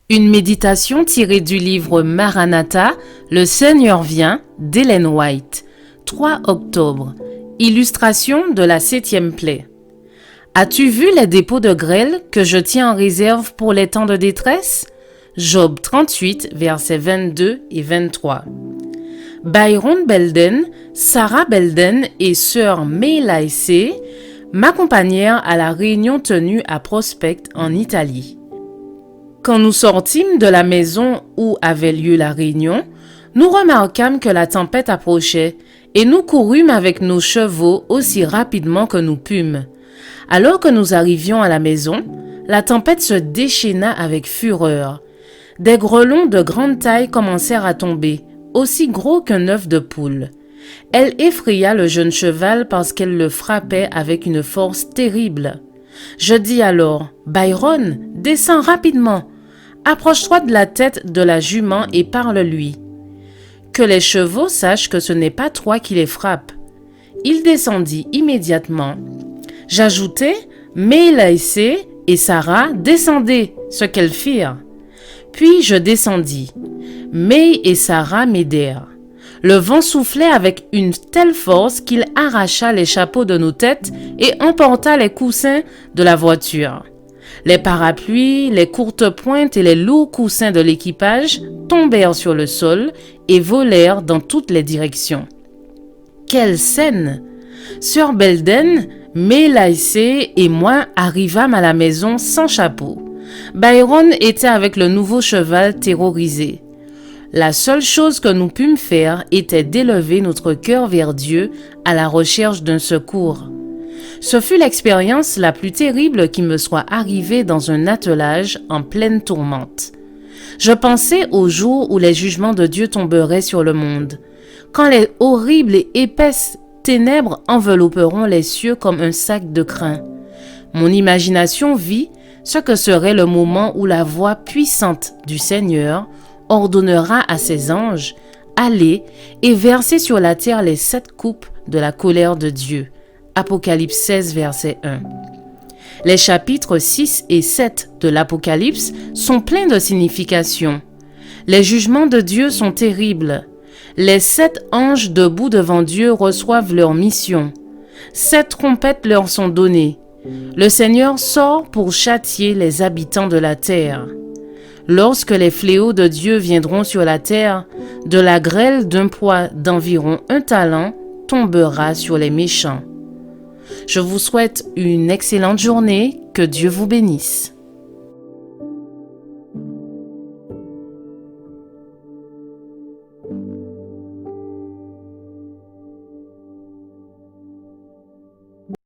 Une méditation tirée du livre Maranatha, Le Seigneur vient d'Ellen White, 3 octobre. Illustration de la 7e plaie. As-tu vu les dépôts de grêle que je tiens en réserve pour les temps de détresse? Job 38, versets 22 et 23. Byron Belden, Sarah Belden et sœur May Laissé m'accompagnèrent à la réunion tenue à Prospect en Italie. Quand nous sortîmes de la maison où avait lieu la réunion, nous remarquâmes que la tempête approchait et nous courûmes avec nos chevaux aussi rapidement que nous pûmes. Alors que nous arrivions à la maison, la tempête se déchaîna avec fureur. Des grêlons de grande taille commencèrent à tomber, aussi gros qu'un œuf de poule. Elle effraya le jeune cheval parce qu'elle le frappait avec une force terrible. Je dis alors, « Byron, descends rapidement. Approche-toi de la tête de la jument et parle-lui. Que les chevaux sachent que ce n'est pas toi qui les frappes. » Il descendit immédiatement. J'ajoutai, « May Laissé et Sarah, descendez », ce qu'elles firent. Puis je descendis. May et Sarah m'aidèrent. Le vent soufflait avec une telle force qu'il arracha les chapeaux de nos têtes et emporta les coussins de la voiture. Les parapluies, les courtes pointes et les lourds coussins de l'équipage tombèrent sur le sol et volèrent dans toutes les directions. Quelle scène! Sœur Belden, May Laissé et moi arrivâmes à la maison sans chapeau. Byron était avec le nouveau cheval terrorisé. La seule chose que nous pûmes faire était d'élever notre cœur vers Dieu à la recherche d'un secours. Ce fut l'expérience la plus terrible qui me soit arrivée dans un attelage en pleine tourmente. Je pensais au jour où les jugements de Dieu tomberaient sur le monde, quand les horribles et épaisses ténèbres envelopperont les cieux comme un sac de crin. Mon imagination vit ce que serait le moment où la voix puissante du Seigneur ordonnera à ses anges « Allez et versez sur la terre les 7 coupes de la colère de Dieu ». Apocalypse 16, verset 1. Les chapitres 6 et 7 de l'Apocalypse sont pleins de signification. Les jugements de Dieu sont terribles. Les 7 anges debout devant Dieu reçoivent leur mission. 7 trompettes leur sont données. Le Seigneur sort pour châtier les habitants de la terre. Lorsque les fléaux de Dieu viendront sur la terre, de la grêle d'un poids d'environ 1 talent tombera sur les méchants. Je vous souhaite une excellente journée, que Dieu vous bénisse.